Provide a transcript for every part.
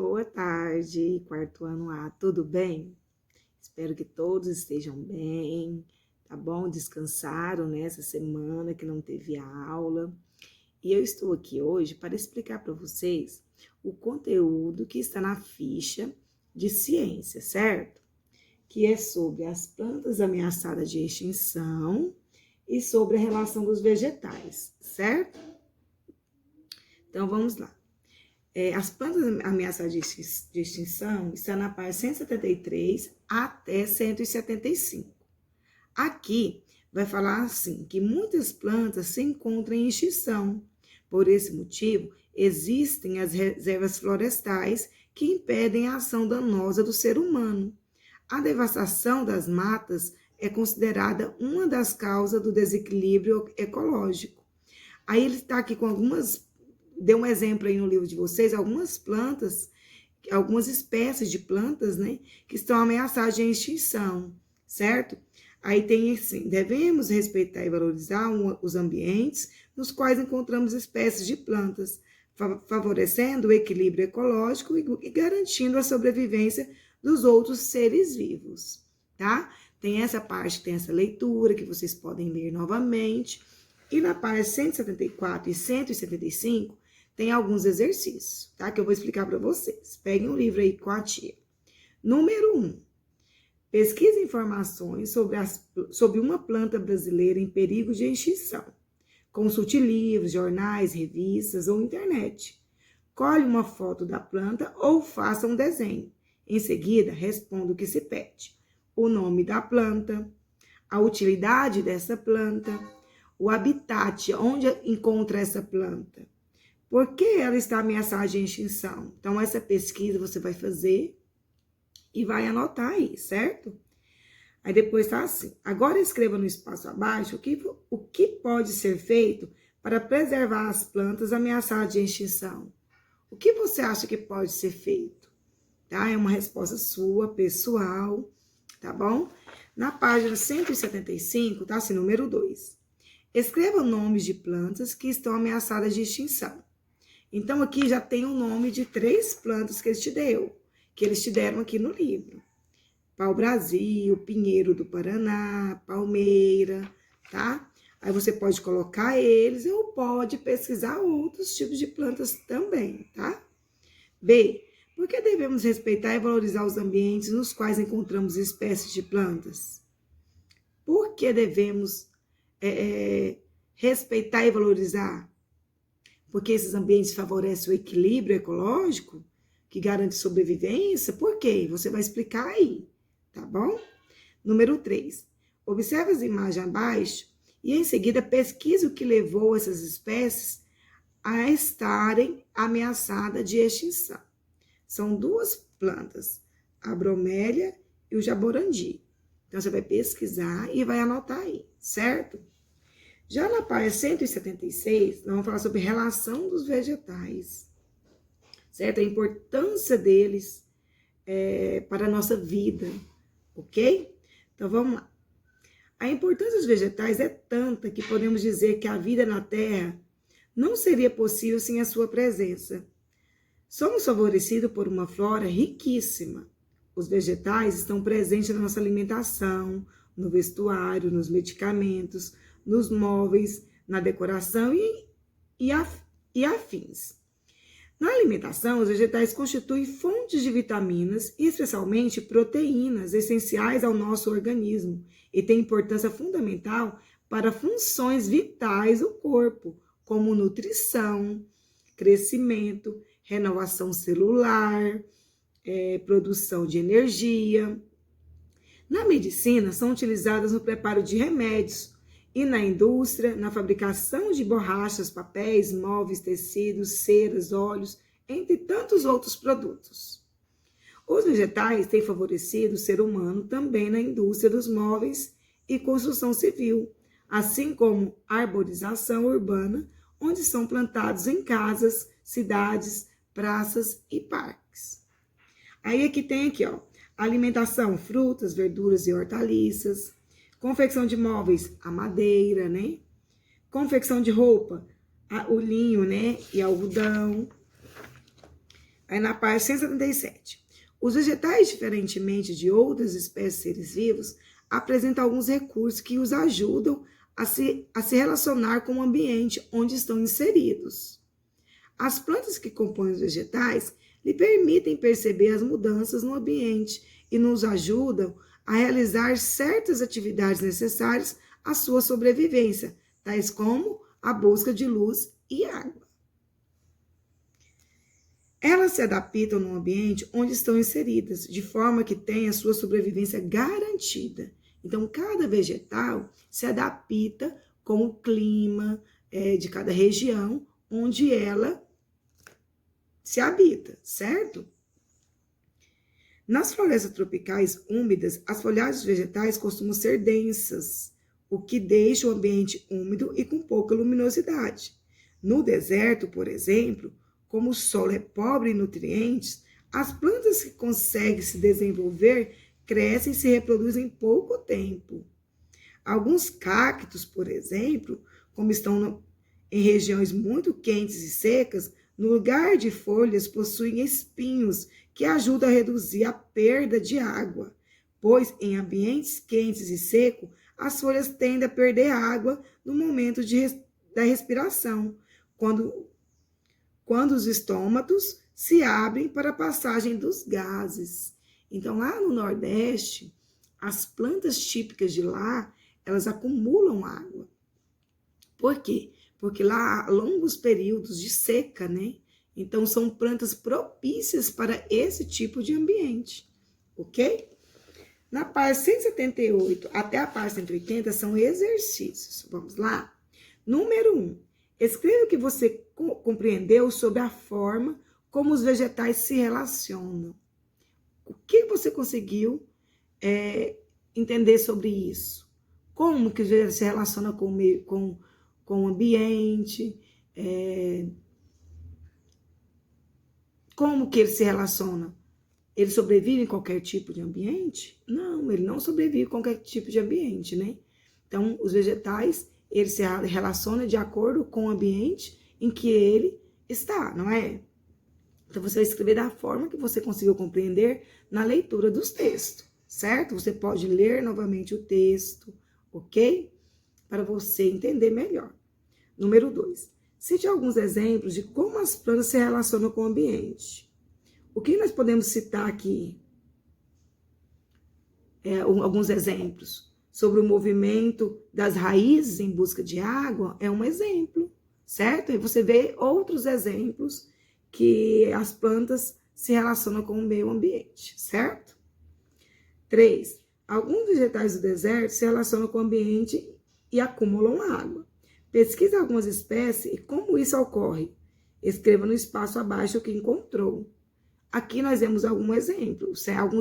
Boa tarde, quarto ano A, tudo bem? Espero que todos estejam bem, tá bom? Descansaram nessa semana que não teve aula. E eu estou aqui hoje para explicar para vocês o conteúdo que está na ficha de ciência, certo? Que é sobre as plantas ameaçadas de extinção e sobre a relação dos vegetais, certo? Então vamos lá. As plantas ameaçadas de extinção estão na página 173 até 175. Aqui vai falar assim, que muitas plantas se encontram em extinção. Por esse motivo, existem as reservas florestais que impedem a ação danosa do ser humano. A devastação das matas é considerada uma das causas do desequilíbrio ecológico. Aí ele está aqui com deu um exemplo aí no livro de vocês, algumas plantas, algumas espécies de plantas, né, que estão ameaçadas de extinção, certo? Aí tem assim, devemos respeitar e valorizar os ambientes nos quais encontramos espécies de plantas, favorecendo o equilíbrio ecológico e garantindo a sobrevivência dos outros seres vivos, tá? Tem essa parte, tem essa leitura que vocês podem ler novamente. E na página 174 e 175, tem alguns exercícios, tá? Que eu vou explicar para vocês. Peguem um livro aí com a tia. Número 1. Pesquise informações sobre uma planta brasileira em perigo de extinção. Consulte livros, jornais, revistas ou internet. Colhe uma foto da planta ou faça um desenho. Em seguida, responda o que se pede. O nome da planta, a utilidade dessa planta, o habitat, onde encontra essa planta. Por que ela está ameaçada de extinção? Então, essa pesquisa você vai fazer e vai anotar aí, certo? Aí depois tá assim. Agora escreva no espaço abaixo o que pode ser feito para preservar as plantas ameaçadas de extinção. O que você acha que pode ser feito? Tá? É uma resposta sua, pessoal, tá bom? Na página 175, tá assim, número 2. Escreva nomes de plantas que estão ameaçadas de extinção. Então, aqui já tem o nome de 3 plantas que eles te deram aqui no livro. Pau-brasil, pinheiro do Paraná, palmeira, tá? Aí você pode colocar eles ou pode pesquisar outros tipos de plantas também, tá? B. Por que devemos respeitar e valorizar os ambientes nos quais encontramos espécies de plantas? Por que devemos respeitar e valorizar? Porque esses ambientes favorecem o equilíbrio ecológico, que garante sobrevivência. Por quê? Você vai explicar aí, tá bom? Número 3. Observe as imagens abaixo e, em seguida, pesquise o que levou essas espécies a estarem ameaçadas de extinção. São 2 plantas, a bromélia e o jaborandi. Então, você vai pesquisar e vai anotar aí, certo? Já na página 176, nós vamos falar sobre relação dos vegetais, certo? A importância deles para a nossa vida, ok? Então, vamos lá. A importância dos vegetais é tanta que podemos dizer que a vida na Terra não seria possível sem a sua presença. Somos favorecidos por uma flora riquíssima. Os vegetais estão presentes na nossa alimentação, no vestuário, nos medicamentos, nos móveis, na decoração e afins. Na alimentação, os vegetais constituem fontes de vitaminas e especialmente proteínas essenciais ao nosso organismo e têm importância fundamental para funções vitais do corpo, como nutrição, crescimento, renovação celular, produção de energia. Na medicina, são utilizadas no preparo de remédios, e na indústria, na fabricação de borrachas, papéis, móveis, tecidos, ceras, óleos, entre tantos outros produtos. Os vegetais têm favorecido o ser humano também na indústria dos móveis e construção civil, assim como arborização urbana, onde são plantados em casas, cidades, praças e parques. Aí aqui tem ó, alimentação, frutas, verduras e hortaliças. Confecção de móveis, a madeira, né? Confecção de roupa, o linho, né? E algodão. Aí na página 177. Os vegetais, diferentemente de outras espécies de seres vivos, apresentam alguns recursos que os ajudam a se relacionar com o ambiente onde estão inseridos. As plantas que compõem os vegetais lhe permitem perceber as mudanças no ambiente e nos ajudam a realizar certas atividades necessárias à sua sobrevivência, tais como a busca de luz e água. Elas se adaptam no ambiente onde estão inseridas, de forma que tenham a sua sobrevivência garantida. Então, cada vegetal se adapta com o clima de cada região onde ela se habita, certo? Nas florestas tropicais úmidas, as folhagens vegetais costumam ser densas, o que deixa o ambiente úmido e com pouca luminosidade. No deserto, por exemplo, como o solo é pobre em nutrientes, as plantas que conseguem se desenvolver crescem e se reproduzem em pouco tempo. Alguns cactos, por exemplo, como estão em regiões muito quentes e secas, no lugar de folhas possuem espinhos que ajudam a reduzir a perda de água, pois em ambientes quentes e secos, as folhas tendem a perder água no momento da respiração, quando os estômatos se abrem para a passagem dos gases. Então, lá no Nordeste, as plantas típicas de lá, elas acumulam água. Por quê? Porque lá há longos períodos de seca, né? Então, são plantas propícias para esse tipo de ambiente, ok? Na página 178 até a página 180 são exercícios. Vamos lá? Número 1. Escreva o que você compreendeu sobre a forma como os vegetais se relacionam. O que você conseguiu entender sobre isso? Como que os vegetais se relacionam com o ambiente? Como que ele se relaciona? Ele sobrevive em qualquer tipo de ambiente? Não, ele não sobrevive em qualquer tipo de ambiente, né? Então, os vegetais, eles se relacionam de acordo com o ambiente em que ele está, não é? Então, você vai escrever da forma que você conseguiu compreender na leitura dos textos, certo? Você pode ler novamente o texto, ok? Para você entender melhor. Número 2. Cite alguns exemplos de como as plantas se relacionam com o ambiente. O que nós podemos citar aqui? Alguns exemplos. Sobre o movimento das raízes em busca de água, é um exemplo, certo? E você vê outros exemplos que as plantas se relacionam com o meio ambiente, certo? 3. Alguns vegetais do deserto se relacionam com o ambiente e acumulam água. Pesquise algumas espécies e como isso ocorre. Escreva no espaço abaixo o que encontrou. Aqui nós vemos alguns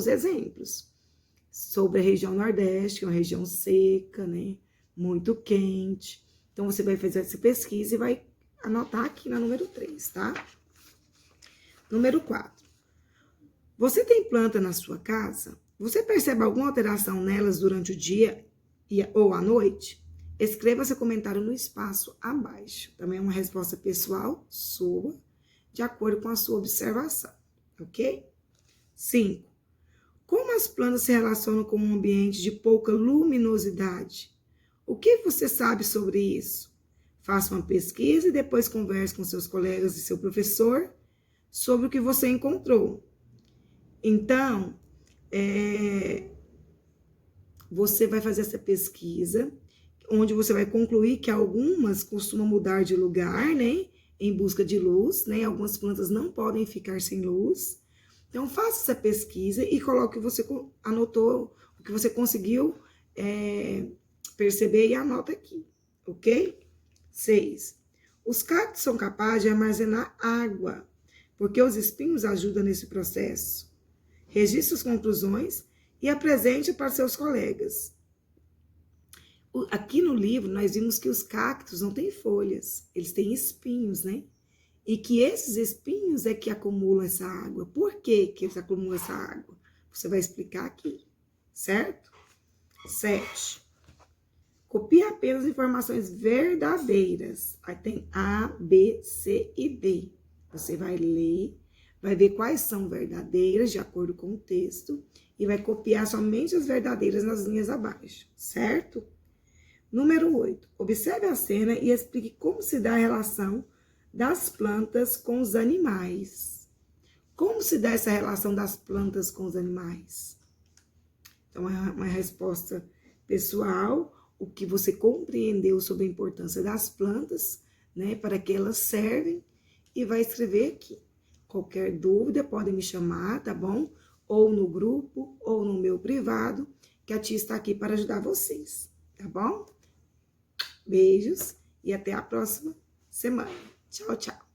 exemplos sobre a região Nordeste, que é uma região seca, né? Muito quente. Então, você vai fazer essa pesquisa e vai anotar aqui na número 3, tá? Número 4. Você tem planta na sua casa? Você percebe alguma alteração nelas durante o dia ou à noite? Escreva seu comentário no espaço abaixo. Também é uma resposta pessoal sua, de acordo com a sua observação, ok? 5. Como as plantas se relacionam com um ambiente de pouca luminosidade? O que você sabe sobre isso? Faça uma pesquisa e depois converse com seus colegas e seu professor sobre o que você encontrou. Então, você vai fazer essa pesquisa, onde você vai concluir que algumas costumam mudar de lugar, né? Em busca de luz, né? Algumas plantas não podem ficar sem luz. Então, faça essa pesquisa e coloque o que você anotou, o que você conseguiu perceber e anota aqui, ok? 6. Os cactos são capazes de armazenar água, porque os espinhos ajudam nesse processo. Registre as conclusões e apresente para seus colegas. Aqui no livro, nós vimos que os cactos não têm folhas, eles têm espinhos, né? E que esses espinhos é que acumulam essa água. Por que que eles acumulam essa água? Você vai explicar aqui, certo? 7. Copie apenas informações verdadeiras. Aí tem A, B, C e D. Você vai ler, vai ver quais são verdadeiras, de acordo com o texto, e vai copiar somente as verdadeiras nas linhas abaixo, certo? Número 8. Observe a cena e explique como se dá a relação das plantas com os animais. Como se dá essa relação das plantas com os animais? Então, é uma resposta pessoal, o que você compreendeu sobre a importância das plantas, né, para que elas servem, e vai escrever aqui. Qualquer dúvida, podem me chamar, tá bom? Ou no grupo, ou no meu privado, que a tia está aqui para ajudar vocês, tá bom? Beijos e até a próxima semana. Tchau, tchau.